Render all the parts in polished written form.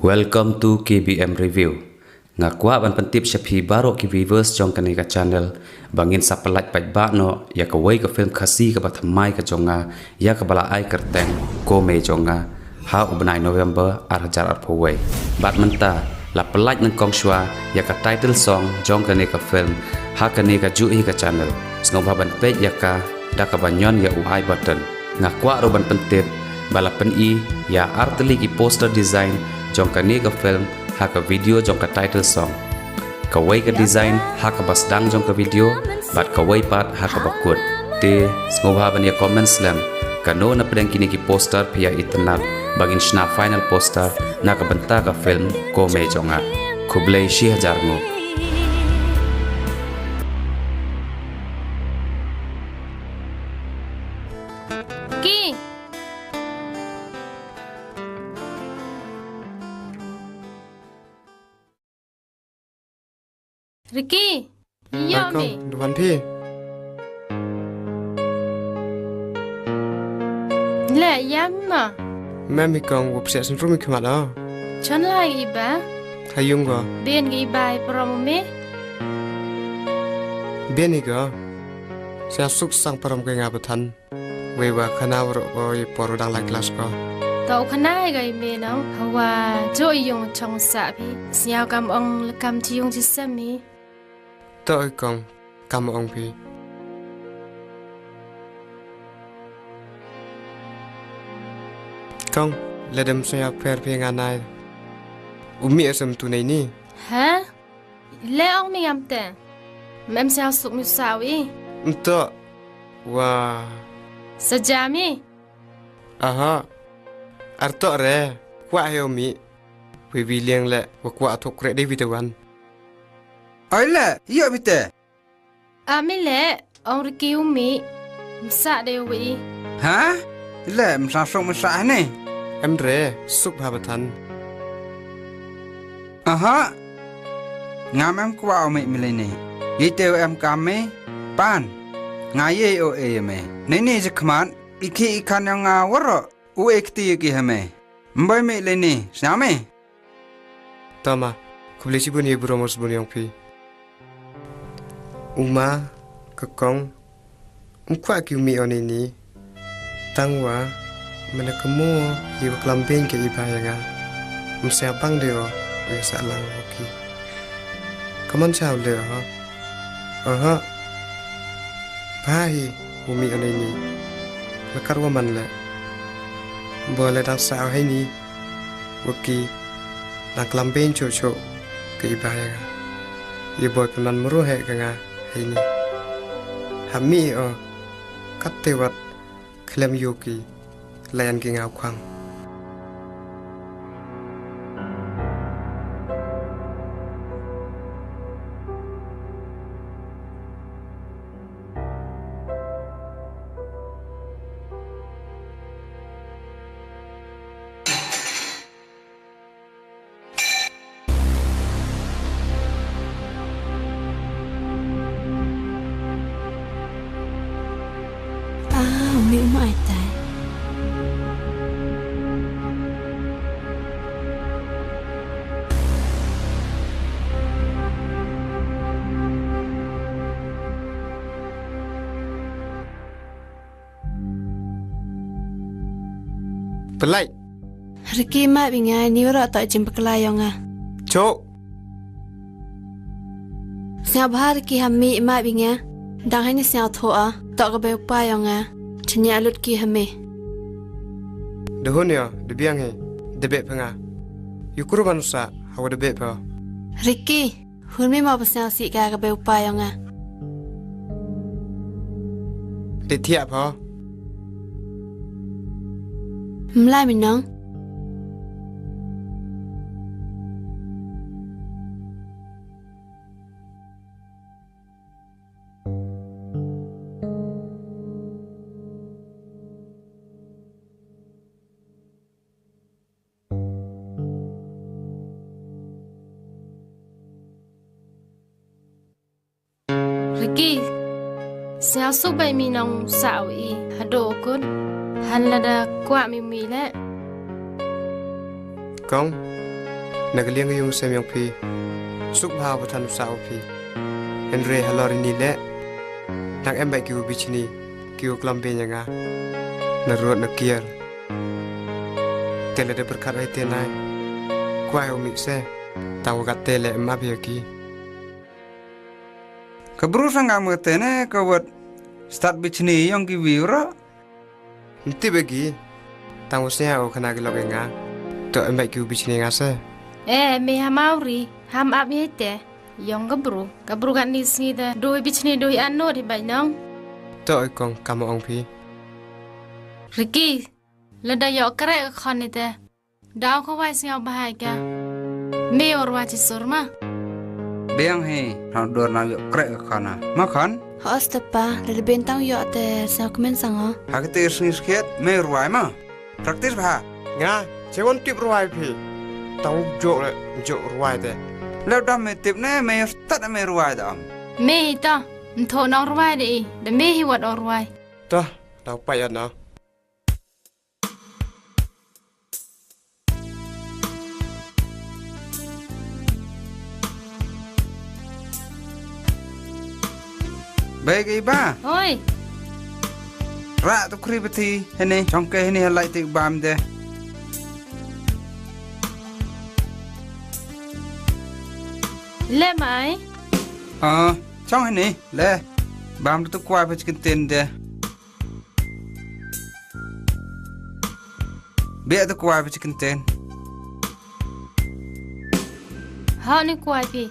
Welcome to KBM Review. Ngakwa ban pentip syapi baru ki viewers jong kani ka channel bangin sapelat pai ba no ya ka wei ka film Khasi ka bathamai ka jonga ya ka bala ai kerteng ko me jonga ha ubnai November arjar arpowei bat menta la pelat nang kong shwa ya ka title song jong kani ka film ha kani ka ju hi ka channel sngoba ban page ya ka da ka banyon ya uai button ngakwa ro ban pentip bala pen I ya artli ki poster design jong kani ka film ha ka video jong ka title song ka wei ka design ha ka basdang jong ka video bat ka wei pat ha ka bakut te smoba ban ya comment slam kano na pedang kini ki poster pia itnal bagin shna final poster na ka banta ka film ko me jonga kublai shi hajar ngo Ricky, iya mi. Depan pi. Le yam ma. Mẹ mi con gục sẽ sinh rumi khi mà đó. Chọn lại iba. Hay dùng go. Bên cái iba prom mi. Bên này go. Sẽ súc sang prom cái ngà bát thân. Về và khả năng rồi coi poro đang lại class go. Tàu khả năng cái mi nào. Hawa joy dùng trong xã pi. Siao cam ông cam chi dùng chỉ xem mi. Tôi con cảm ơn pi. Con là đêm sinh học phèn phèn ngàn này. Umi ở sầm tu này ni. Hả? Lẽ ông mi am tên. Mem sao sụp mi sao i? Tôi. Wow. Saja mi. Aha. Arto re. Qua heo mi. Vì vì liang lệ và qua thuộc rễ đây video one. Oi le, iya bite. Mi le, ông Ricky umi. Msa de wi. Ha? Le, msa sok msa ni. Em re, súc hà bát thân. Aha. Ngam em kwa me milene. Yiteu em kame pan. Ngaye o e me. Nene jekman iki ikan yang waro u ekti ki hame. Mbai me lene, syame. Tama, kubli si buni bromos buni yang pi. Uma, kakong, umkwa ki umi on ini. Tangwa, mana kemo iwa klambing ke ibayanga. Msiapang deo, uya salang hoki. Kaman chao le ha. Aha. Bahi umi on ini. Makarwa man le. Boleh dak sao hai ni. Waki. Nak klambing cho ke ibayanga. Iboy penan meru hai kanga. Ini hami katewat klem yoki layan ki ngau khang Mi umay tay. pelai Ricky ma binga ni ora tak jimpa kelayong ah. cho Sia bahar ki hami ma binga. Dang hani sia thoa tak ka be pa yong ah. Chenya lut ki hami. dehon ya Ribiang he debe panga yukuru manusa hawa debe pa Ricky, hulmi ma pasang si ka be pa yong ah. de thia pa Mlai minong. Ricky, siya subay minong sawi hado kun. Han là đã qua mi le. Con นักเลี้ยงก็ยังเซมยังพีสุขภาพทันสาวพีเห็นเรฮัลลอรินีเละนักเอ็มไปกิวบิชนีกิวกลัมเบนยังไงนรวดนักเกียร์เตลเดประคัดให้เตนายกวายอมิเซตาวกัดเตลเอ็มมาเบียกีKeburu sangat mengetene kawat start bisnis yang kiwira. Nanti bagi tangusnya aku kena gelok enggak. Tok embak kiu bisnis ngase. Me hamauri ham ab yete yang keburu kan ni sini dah doi bisnis doi anu di bainang. Tok ikong kamu ong pi. Ricky, lada yok kerek kon ite. Dau kau wais ngau bahai ka. Me orwa cisurma. Biang he, hang dor na yuk krek kana. Makan? Hos tepa, dari bentang yo te sa komen sango. Hak te sing sket me ruai ma. Praktis bah. Nga, cewon tip ruai pi. Tahu jok ruai te. Lew dam me tip ne me start me ruai da. Me ita, entho na orwai de, de me hi wat orwai. Toh, tahu payah na. Baik iba. Oi, Rak tu kri beti hene chongke hene halai tik bam de. le mai. Chong hene le. Bam tu kwai pa chicken tin de. Biar tu kwai pa chicken tin. Ha ni kuai pi.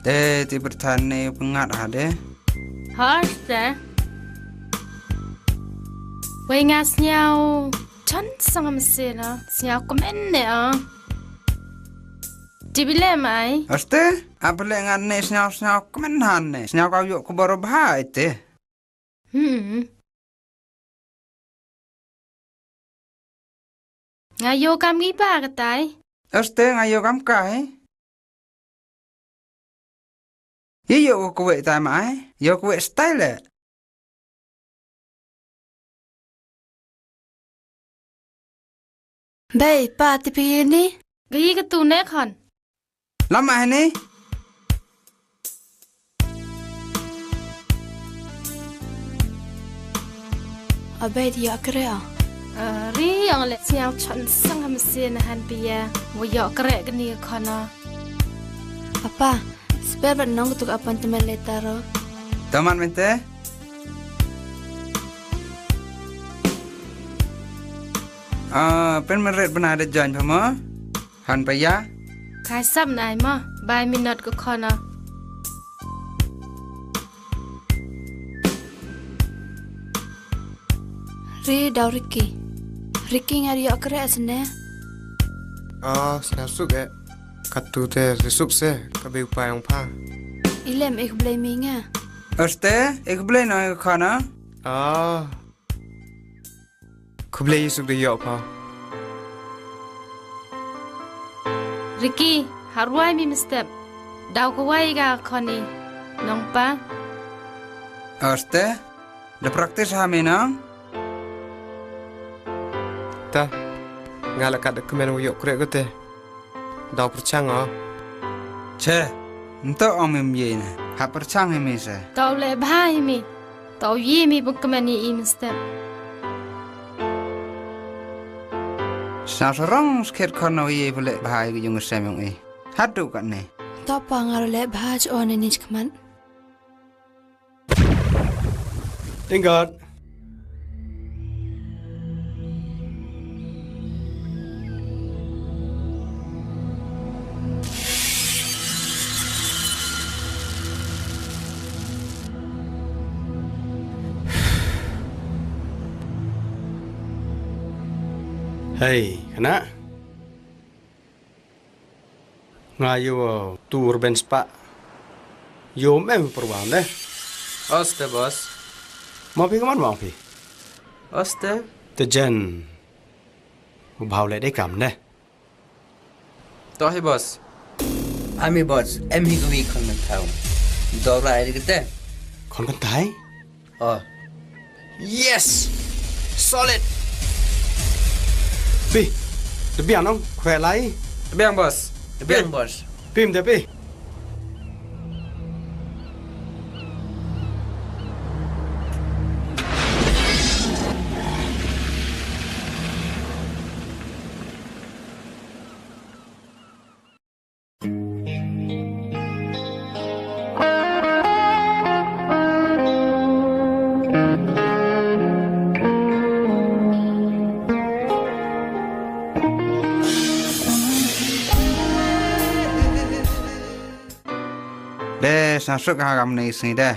De ti bertani pengat ada. Ha sta. Wei ngas nyau. Chan sangam sena. Siau komen ne a. Dibile mai. Aste? Apa le ngan ne snau kemenhan ne. Snau kau yuk ku baru bahai te. Ngayo kam gi pa ka tai. Aste ngayo kam kai. Yo ko we tai mai. Yo ko we style. Bay, pa tipi ni. Gi ka tu ne khon. Lama ni. Abay dia kere. Ri yang le siau chan sangam sena han pia. Wo yo krek ni khona. Apa? Spare nong tuk appointment letter. Taman mente. Pen meret benar ada join pama. Han paya. Khai sab nai ma. By minute ko khona. Ri daw Ricky. Ricky ngari yo kere asne. Sinasuk Katu te risuk se kabe upayang pa. Ilem ik blaminga. Aste ik blay na khana. Kuble yisuk de yo pa. Ricky, harwai mi mistep. Daw ko wai ga khoni. Nongpa. Aste de praktis hamina. Ta ngalakat de kemen yo krek gote. Daw percang Che, ento omim ye na. Ha percang hemi se. Tau le bhai mi. Tau yi mi bukmani i mistep. Sa sarong sket khana ye bole bhai gi jung sem yong e. Hadu kan ne. Ta pa ngarole bhaj on ni chkman. Tinggal. Hei, kena? Ngayo tur ben spa. Yo mem perubahan deh. Oste bos. Mau pergi kemana mau pergi? Oste. Tejen. Mau lại đây cầm deh. Tohi bos. Ami bos, em hi kami kon mentau. Dora ai kita. Kon kan tai? Oh. Yes. Solid. Pi. Ribiang nong, khỏe lại. Ribiang bos. Ribiang bos. Pim deh pi. Deh, sasuk hagam ni sini deh.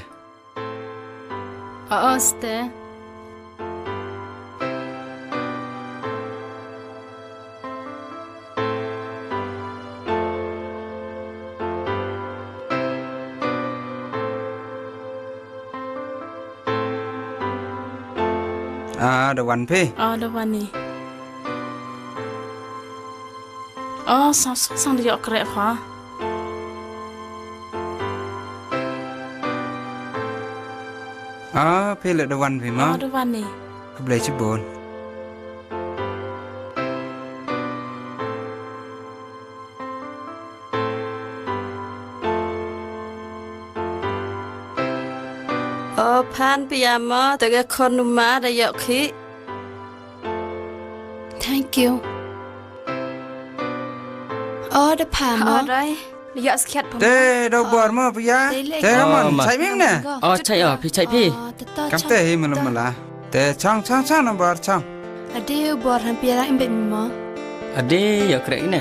Ste. Dawan pi. Dalawan ni. Sang dia kerep ha. Pi le dawan pi ma. Dalawan ni. Keblai cibun. Pan piyama taga konuma da yoki. Thank you. The pan đây. Dạ sketch phẩm. Deh, đâu buat ma pia. Deh, man, cai mim ne. Chạy ở phía chạy phi. Kam teh hi malam. Deh, chang nam bar chang. Ade buat hampir lah imbek mama. Ade ya kerek ni.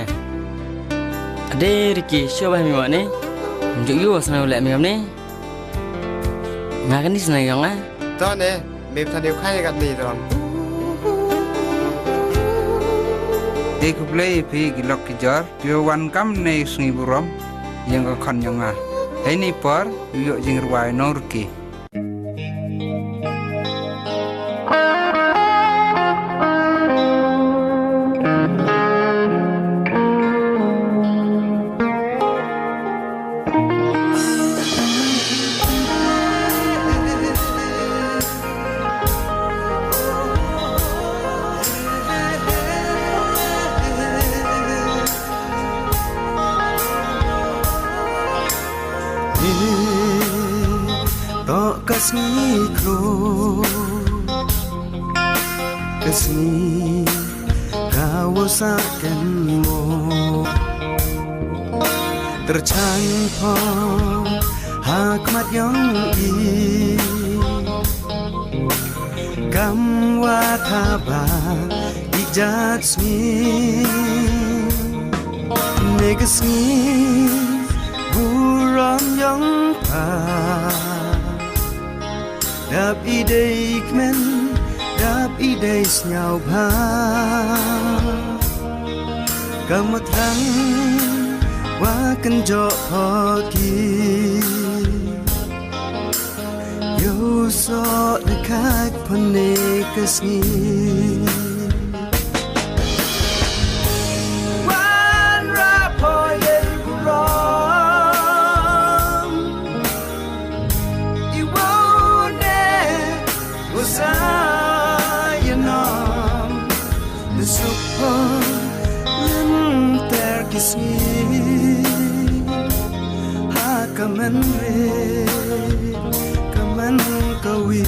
Ade Ricky, siapa yang mana ni? Menjuk you asal nak lek ni. Ngakan ni senang yang ah. Đó nè, mềm thằng điều khai gặp đi rồi. Deh keblai pi gilok kejar. Dawan kam ni sungi buram. Yang akan yang ah. Hai ni par, yuk jing ruai norki. Kasih kro, kasih kawasakan mo, tercampur hakmat yang i, kamwa thaba ijat smi, negasmi buram yang pa. Đáp ý đây kmen, đáp ý đây nhau ba. Cầm một tháng, qua cần cho họ kỳ. Yêu so để khách phần nê cơ sni. Quan ra phôi đây bù rõm. Sayanam Nisupon Lim terkisni Hakaman re Kaman kawi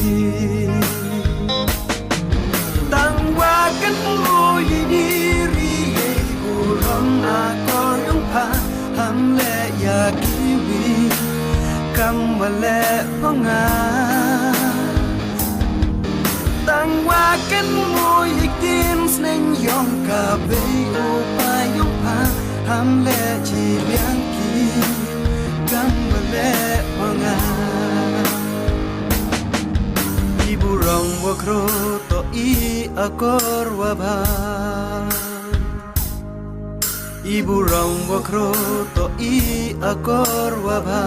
Tangwakan mo yiniri Uram ako yung pa Hamle ya kiwi Kamwale pangan Tangwakan mo ikin sneng yong kabe upa yong pa hamle Ribiang ki kambale manga Ibu rong wakro to i akor waba Ibu rong wakro to i akor waba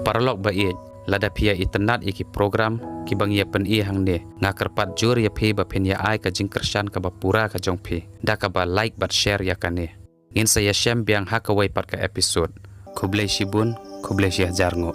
Paralog ba it lada pia internet iki program ki bang ya pen i hang ne nga kerpat jur ya phe ba pen ya ai ka jingkersan ka ba pura ka jong phe da ka ba like bat share ya kane in saya shem biang hakawai pat ka episode kublai shibun kublai shih jarngo